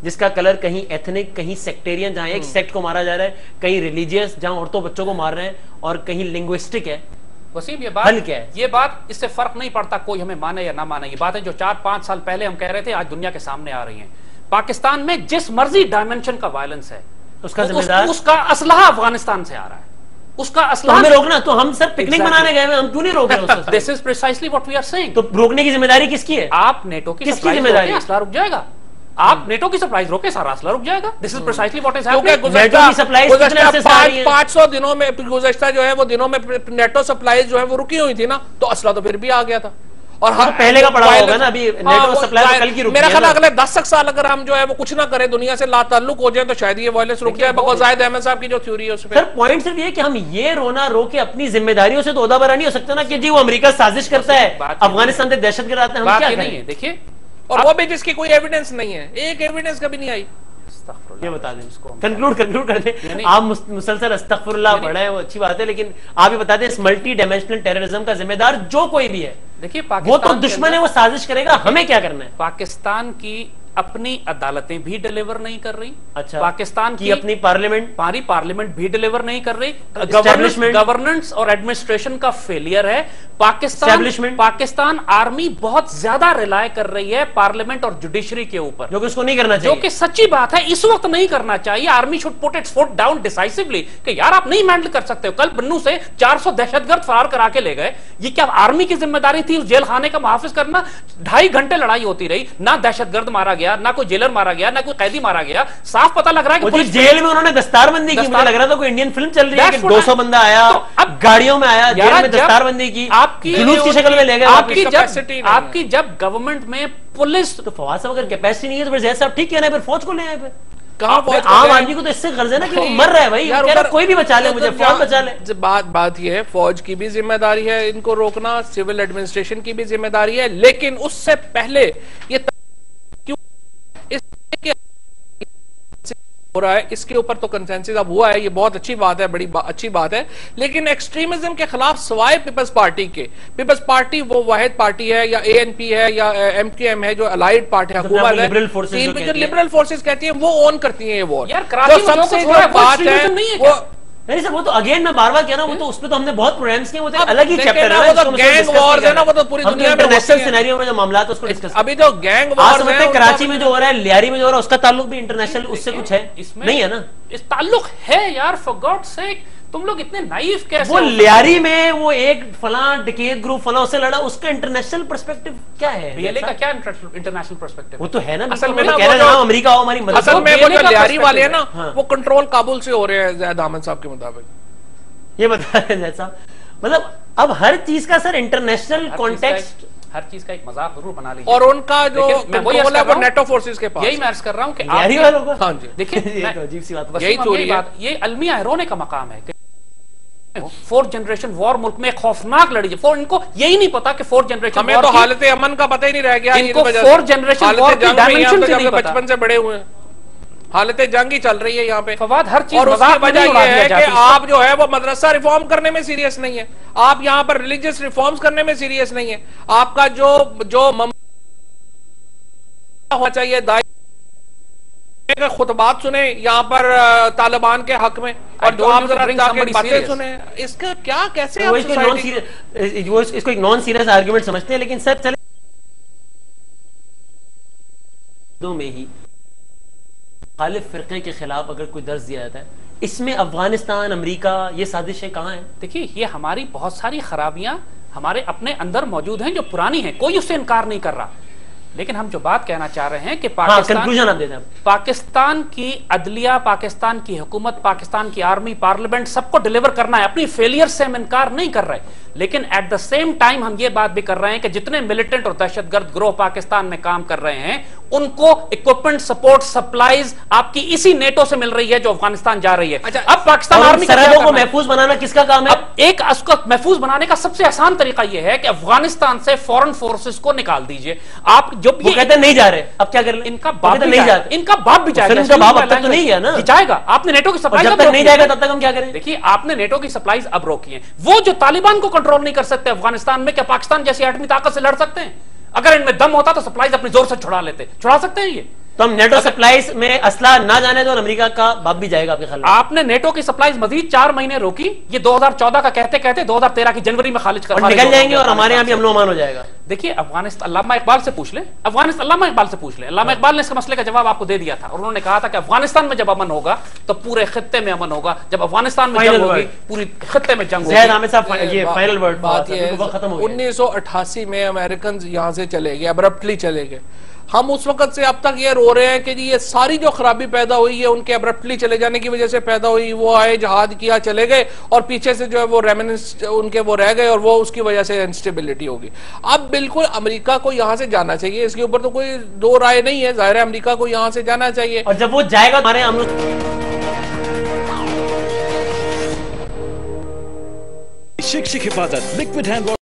जिसका कलर कहीं एथनिक, कहीं सेक्टेरियन, जहां एक सेक्ट को मारा जा रहा है, कहीं रिलीजियस जहां औरतों बच्चों को मार रहे हैं, और कहीं लिंग्विस्टिक है। वसीम, ये बात हल क्या है? ये बात, इससे फर्क नहीं पड़ता कोई हमें माने या ना माने। ये बातें जो 4-5 साल पहले हम कह रहे थे आज दुनिया के सामने आ रही हैं। पाकिस्तान में जिस मर्जी डायमेंशन का वायलेंस है उसका जिम्मेदार उसका असलहा अफगानिस्तान से आ रहा है। उसका असलहा हमें रोकना, तो हम सर पिकनिक मनाने गए, हम क्यों नहीं रोक रहे? This is precisely what we are saying. तो रोकने की जिम्मेदारी किसकी है? आप नेटो की किसकी जिम्मेदारी? असला रुक जाएगा। आप नेटो की सप्लाईज रोके, सारा असला रुक जाएगा। This is precisely what is happening. NATO की सप्लाईज 500 दिनों में, गुज़श्ता जो है वो दिनों में नेटो सप्लाईज जो है वो रुकी हुई थी ना, तो असला तो फिर भी आ गया था। और हर पहले का पड़ा होगा ना, अभी नेटो सप्लाई कल की रुकी है। मेरा ख्याल अगले 10 साल अगर हम जो है वो कुछ ना करें, दुनिया से लाताल्लुक हो जाए, तो शायद ये वायलेंस रुक जाए। बगैर जाहिद अहमद साहब की जो थ्योरी है उसमें सर पॉइंट सिर्फ ये कि हम ये रोना रो के अपनी जिम्मेदारियों से तो ओहदा बरा नहीं हो सकता ना कि जी वो अमेरिका साजिश करता है, अफगानिस्तान से दहशतगर्द आते हैं, हम क्या करें? देखिए, और वो भी जिसकी कोई एविडेंस नहीं है, एक एविडेंस कभी नहीं आई। ये बता दें इसको, कंक्लूड कर दें। आप मुसलसल अस्तगफिरुल्लाह पढ़े हैं, वो अच्छी बात है, लेकिन आप ये बता दें इस मल्टी डायमेंशनल टेररिज्म का जिम्मेदार जो कोई भी है, देखिए वो तो दुश्मन है, वो साजिश करेगा, हमें क्या करना है? पाकिस्तान की अपनी अदालतें भी डिलीवर नहीं कर रही। अच्छा, पाकिस्तान की अपनी पार्लियामेंट भी डिलीवर नहीं कर रही। Establishment, गवर्नेंस और एडमिनिस्ट्रेशन का फेलियर है। पाकिस्तान आर्मी बहुत ज्यादा रिलाय कर रही है पार्लियामेंट और जुडिशरी के ऊपर, जो कि उसको नहीं करना चाहिए, जो कि सच्ची बात है, इस वक्त नहीं करना चाहिए। Army should put it's foot down decisively कि यार आप नहीं हैंडल कर सकते हो। कल बन्नू से 400 दहशतगर्द फरार करा के ले गए, ये क्या आर्मी की जिम्मेदारी थी उस जेल खाने का मुहाफिज करना? 2.5 घंटे लड़ाई होती रही, ना दहशतगर्द मारा गया, ना कोई जेलर मारा गया, ना कोई कैदी मारा गया। साफ पता लग रहा है कि पुलिस जेल में उन्होंने दस्तारबंदी की, मुझे लग रहा था कोई इंडियन फिल्म चल रही है कि 200 बंदा आया, अब गाड़ियों में आया, जेल में दस्तारबंदी की, आपकी जुलूस की शक्ल में ले गए। आपकी जब गवर्नमेंट में पुलिस, तो फवाद साहब अगर कैपेसिटी नहीं है तो फिर जैद साहब ठीक कहना है, फिर फौज को ले आए। फिर आम आदमी को तो इससे गर्ज है ना कि वो मर रहा है भाई, यार कोई भी बचा ले मुझे, फौज बचा ले। बात ये है, फौज की भी जिम्मेदारी है इनको रोकना, सिविल एडमिनिस्ट्रेशन की भी जिम्मेदारी है, लेकिन उससे पहले ये हो रहा है, इसके ऊपर तो कंसेंसस अब हुआ है, ये बहुत अच्छी बात है, बड़ी अच्छी बात है। लेकिन एक्सट्रीमिज्म के खिलाफ सिवाय पीपल्स पार्टी के, पीपल्स पार्टी वो वाहिद पार्टी है या एएनपी है या एमक्यूएम है जो अलाइड पार्टी है, लिबरल फोर्सेस कहती है, वो ओन करती है ये वॉर। सबसे बात है नहीं सर, वो तो अगेन मैं बार बार कह रहा हूं, वो तो उसपे तो हमने बहुत प्रोग्राम्स किए, वो तो अलग ही चैप्टर है, वो तो गैंग वॉर्स है ना, वो तो पूरी दुनिया में इंटरनेशनल सिनेरियो में जो मामला है उसको डिस्कस। अभी तो गैंग वॉर्स है, कराची में जो हो रहा है, लियारी में जो हो रहा है, उसका ताल्लुक भी इंटरनेशनल उससे कुछ है? इसमें नहीं है ना, इस ताल्लुक है यार, फॉर गॉड सेक। तुम लोग इतने नाइव कैसे? वो लियारी में वो एक फलां डकैत ग्रुप फलां उससे लड़ा, उसका इंटरनेशनल पर्सपेक्टिव क्या है? पीएलए का क्या इंटरनेशनल पर्सपेक्टिव? वो तो है ना, असल में कह रहे हैं अमेरिका आओ हमारी मदद। असल में वो जो लियारी वाले हैं ना, वो कंट्रोल काबुल से हो रहे हैं ज़ैद अहमद साहब के मुताबिक। ये बता रहे हैं साहब, मतलब अब हर चीज का सर इंटरनेशनल कॉन्टेक्स्ट, हर चीज का एक मजाक जरूर बना लीजिए। और उनका जो कंट्रोल है वो नेटो फोर्सेस के पास। यही मैं अर्ज कर रहा हूं कि लियारी वालों का, हाँ जी, देखिए अजीब सी बात, यही चोरी बात, ये अलमिया रोने का मकाम है। 4th जनरेशन वॉर मुल्क में खौफनाक लड़ी है। इनको यही नहीं पता कि 4th जनरेशन, हमें तो हालत अमन का पता ही नहीं रह गया। इनको 4th जनरेशन वॉर की डायमेंशन से नहीं पता, बचपन से बड़े हुए हैं, हालत जंग ही चल रही है यहाँ पे। फवाद हर चीज, और उसकी वजह यह है कि आप जो है वो मदरसा रिफॉर्म करने में सीरियस नहीं है, आप यहाँ पर रिलीजियस रिफॉर्म्स करने में सीरियस नहीं है। आपका जो होना चाहिए दाई खुतबात सुने यहाँ पर तालिबान के हक में, और जो आप बातें सुने, इसका क्या कैसे इसको एक नॉन सीरियस आर्ग्यूमेंट समझते हैं। लेकिन सर चले दो में ही खालिफ फिरके के खिलाफ अगर कोई दर्ज दिया जाता है, इसमें अफगानिस्तान, अमेरिका, ये साजिशें कहां हैं? देखिए, ये हमारी बहुत सारी खराबियां हमारे अपने अंदर मौजूद हैं जो पुरानी हैं, कोई उससे इनकार नहीं कर रहा। लेकिन हम जो बात कहना चाह रहे हैं कि पाकिस्तान की अदलिया, पाकिस्तान की हुकूमत, पाकिस्तान की आर्मी, पार्लियामेंट, सबको डिलीवर करना है। अपनी फेलियर से हम इनकार नहीं कर रहे, लेकिन एट द सेम टाइम हम ये बात भी कर रहे हैं कि जितने मिलिटेंट और दहशतगर्द ग्रोह पाकिस्तान में काम कर रहे हैं, उनको इक्विपमेंट, सपोर्ट, सप्लाईज आपकी इसी नेटो से मिल रही है जो अफगानिस्तान जा रही है। अच्छा, अब पाकिस्तान आर्मी सरहदों को महफूज बनाना किसका काम है? अब एक उसको महफूज बनाने का सबसे आसान तरीका यह है कि अफगानिस्तान से फॉरेन फोर्सेस को निकाल दीजिए। आप जब ये कहते नहीं जा रहे, अब क्या कर, इनका बाप नहीं जाएगा, इनका बाप भी जाएगा, इनका बाप अब तक तो नहीं गया ना, जाएगा। आपने नेटो की सप्लाई जब तक नहीं जाएगा तब तक हम क्या करें? देखिए, आपने नेटो की सप्लाईज अब रोकी है। वो जो तालिबान को कंट्रोल नहीं कर सकते अफगानिस्तान में, क्या पाकिस्तान जैसी एटमी ताकत से लड़ सकते हैं? अगर इनमें दम होता तो सप्लाईज अपनी जोर से छुड़ा लेते। छुड़ा सकते हैं ये? तो हम नेटो सप्लाईज में असला ना जाने तो अमेरिका का बाप भी जाएगा आपके ख्याल में? आपने नेटो की सप्लाईज मजीद 4 महीने रोकी, ये 2014 का कहते कहते 2013 की जनवरी में खारिज कर निकल जाएंगे और हमारे यहाँ भी अमनो अमान हो जाएगा। देखिए अफगानिस्तान, अल्लामा इकबाल से पूछ ले, अल्लामा इकबाल से पूछ ले, अल्लामा इकबाल ने इसके मसले का जवाब आपको दे दिया था और उन्होंने कहा था कि अफगानिस्तान में जब अमन होगा तो पूरे खित्ते में अमन होगा, जब अफगानिस्तान में जंग होगी पूरी खित्ते में जंग होगी। ये फाइनल वर्ड बात ये है, खत्म हो गया। 1988 में अमेरिकन यहाँ से चले गए, अब्रप्टली चले गए। हम उस वक्त से अब तक ये रो रहे हैं कि जी ये सारी जो खराबी पैदा हुई है उनके अब्रप्टली चले जाने की वजह से पैदा हुई। वो आए, जहाद किया, चले गए और पीछे से जो है वो रेमिनेंस उनके वो रह गए और वो उसकी वजह से इंस्टेबिलिटी होगी। अब बिल्कुल अमेरिका को यहाँ से जाना चाहिए, इसके ऊपर तो कोई दो राय नहीं है। जाहिर है अमेरिका को यहाँ से जाना चाहिए और जब वो जाएगा हमारे शिक्षक हिफाजत लिक्विड हैंड